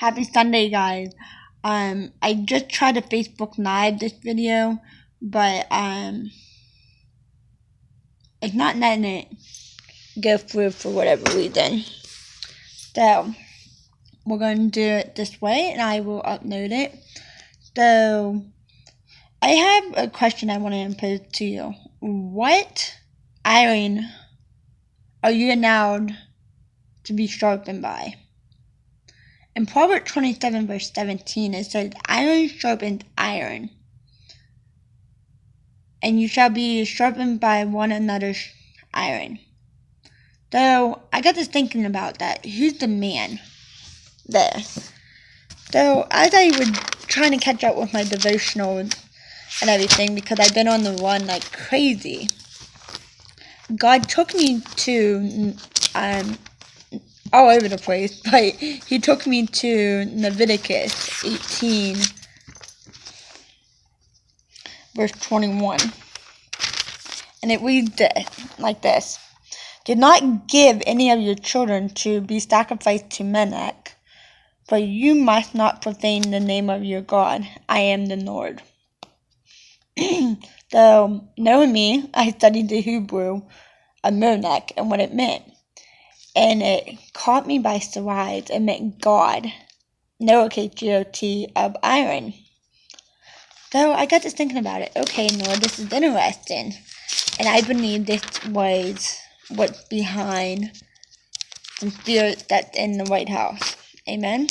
Happy Sunday, guys. I just tried to Facebook Live this video, but it's not letting it go through for whatever reason. So we're going to do it this way, and I will upload it. So I have a question I want to impose to you. What iron are you allowed to be sharpened by? In Proverbs 27 verse 17, it says, "Iron sharpens iron, and you shall be sharpened by one another's iron." So I got to thinking about that. Who's the man there? So as I was trying to catch up with my devotional and everything, because I've been on the run like crazy, God took me to all over the place, but he took me to Leviticus 18 verse 21, and it reads like this: "Do not give any of your children to be sacrificed to Moloch, for you must not profane the name of your God. I am the Lord." So, knowing me, I studied the Hebrew of Moloch and what it meant. And it caught me by surprise. It meant God, lowercase G-O-T, of iron. So I got to thinking about it. Okay, Lord, this is interesting. And I believe this was what's behind some spirit that's in the White House. Amen?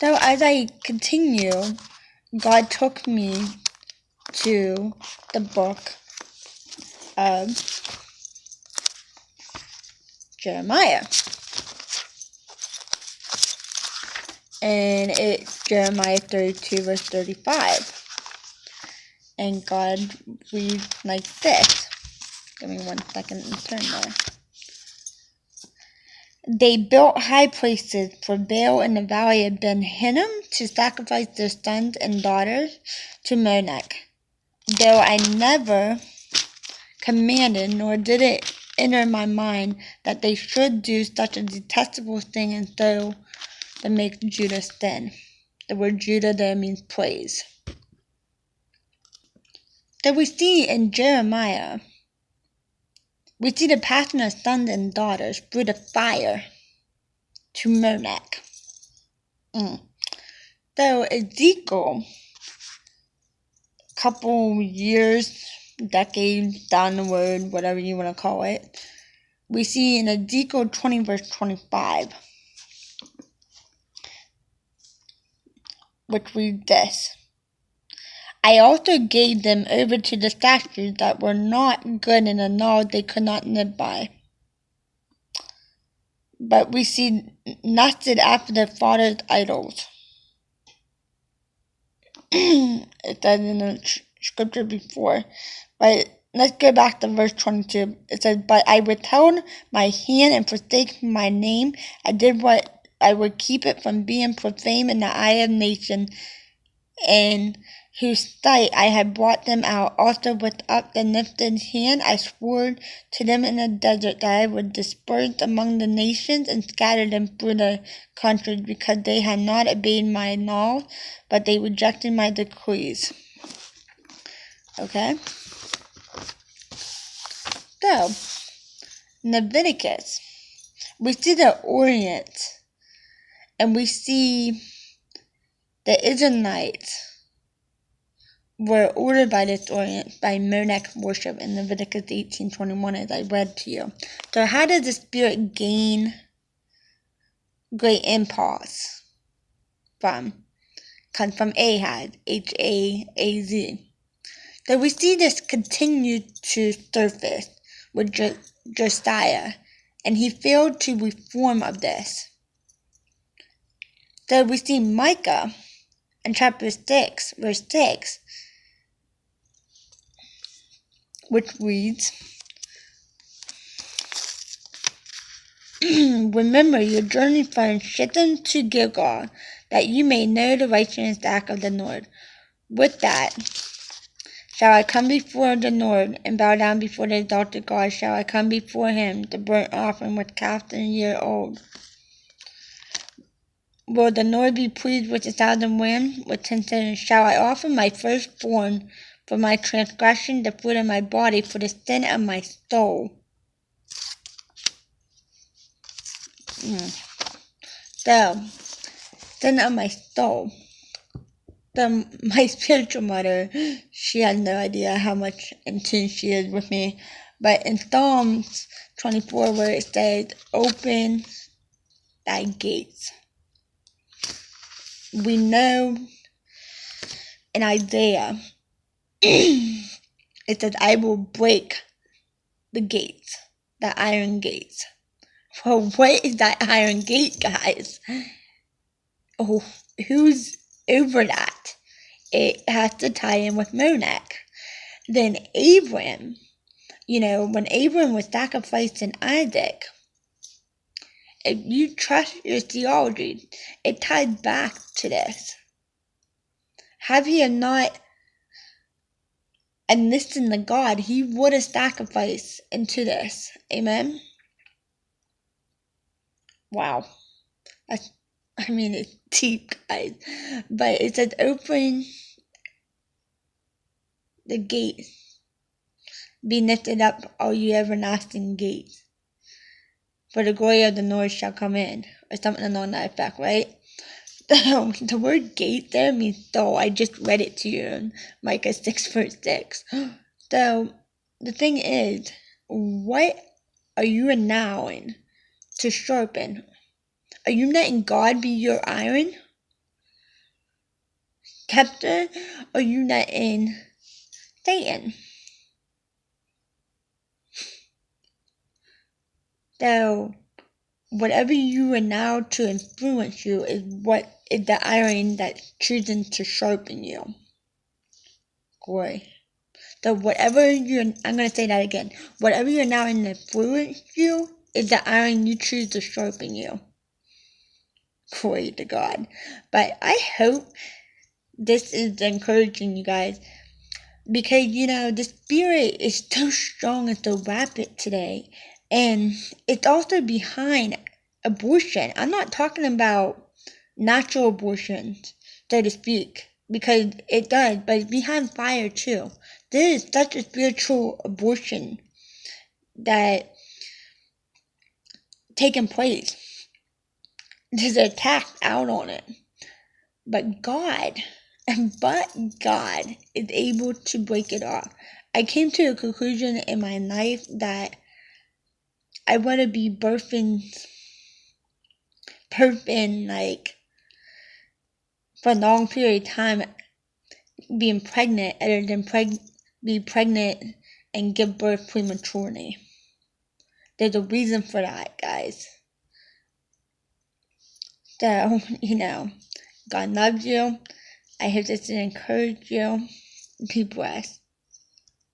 So as I continue, God took me to the book of Jeremiah. And it's Jeremiah 32 verse 35. And God reads like this. Give me 1 second and turn there. "They built high places for Baal in the valley of Ben Hinnom to sacrifice their sons and daughters to Moloch, though I never commanded, nor did it enter my mind that they should do such a detestable thing and so to make Judah sin." The word Judah there means praise. So we see in Jeremiah, we see the passing of sons and daughters through the fire to Moloch. So Ezekiel, a couple years, decades down the road, whatever you want to call it, we see in Ezekiel 20 verse 25, which reads this: "I also gave them over to the statutes that were not good and the laws they could not live by." But we see lusted after their fathers' idols. It says in the scripture before, but let's go back to verse 22. It says, "But I withheld my hand and forsake my name. I did what I would keep it from being profaned in the eye of nations, in whose sight I had brought them out. Also with up and lifted hand I swore to them in the desert that I would disperse among the nations and scatter them through the countries, because they had not obeyed my laws, but they rejected my decrees." Okay? So, Leviticus, we see the Orient, and we see the Israelites were ordered by this Orient by Moloch worship in Leviticus 18:21, as I read to you. So how does the Spirit gain great impulse from? Comes from Ahaz, H-A-A-Z. So we see this continue to surface with Josiah, and he failed to reform of this. So we see Micah in chapter 6, verse 6, which reads, "Remember your journey from Shittim to Gilgal, that you may know the righteous act of the Lord. With that shall I come before the Lord, and bow down before the exalted God shall I come before him, the burnt offering with calf and a year old." Will the Lord be pleased with the southern wind? With 10 shall I offer my firstborn for my transgression, the fruit of my body, for the sin of my soul? So, sin of my soul. My spiritual mother, she had no idea how much in tune she is with me. But in Psalms 24, where it says, open thy gates, we know in Isaiah, it says, I will break the gates, the iron gates. Well, what is that iron gate, guys? Oh, who's over that? It has to tie in with Monarch. Then Abram, when Abram was sacrificing Isaac, if you trust your theology, it ties back to this. Have he not and listened to God, he would have sacrificed into this. Amen? Wow. It's deep, guys. But it says, open the gate. Be lifted up, all you everlasting gates. For the glory of the Lord shall come in. Or something along that effect, right? The word gate there means door. I just read it to you in Micah 6 verse 6. So, the thing is, what are you allowing to sharpen? Are you letting God be your iron scepter? Or are you letting Satan? So, whatever you allow to influence you is what is the iron that's choosing to sharpen you. Glory. So I'm going to say that again. Whatever you're now in influence you is the iron you choose to sharpen you. Glory to God. But I hope this is encouraging you guys. Because, the spirit is so strong and so rapid today. And it's also behind abortion. I'm not talking about natural abortions, so to speak. Because it does, but it's behind fire too. There is such a spiritual abortion that taking place. There's an attack out on it. But God is able to break it off. I came to a conclusion in my life that I want to be birthing like for a long period of time, being pregnant other than be pregnant and give birth prematurely. There's a reason for that, guys. So, God loves you. I hope this will encourage you. Be blessed.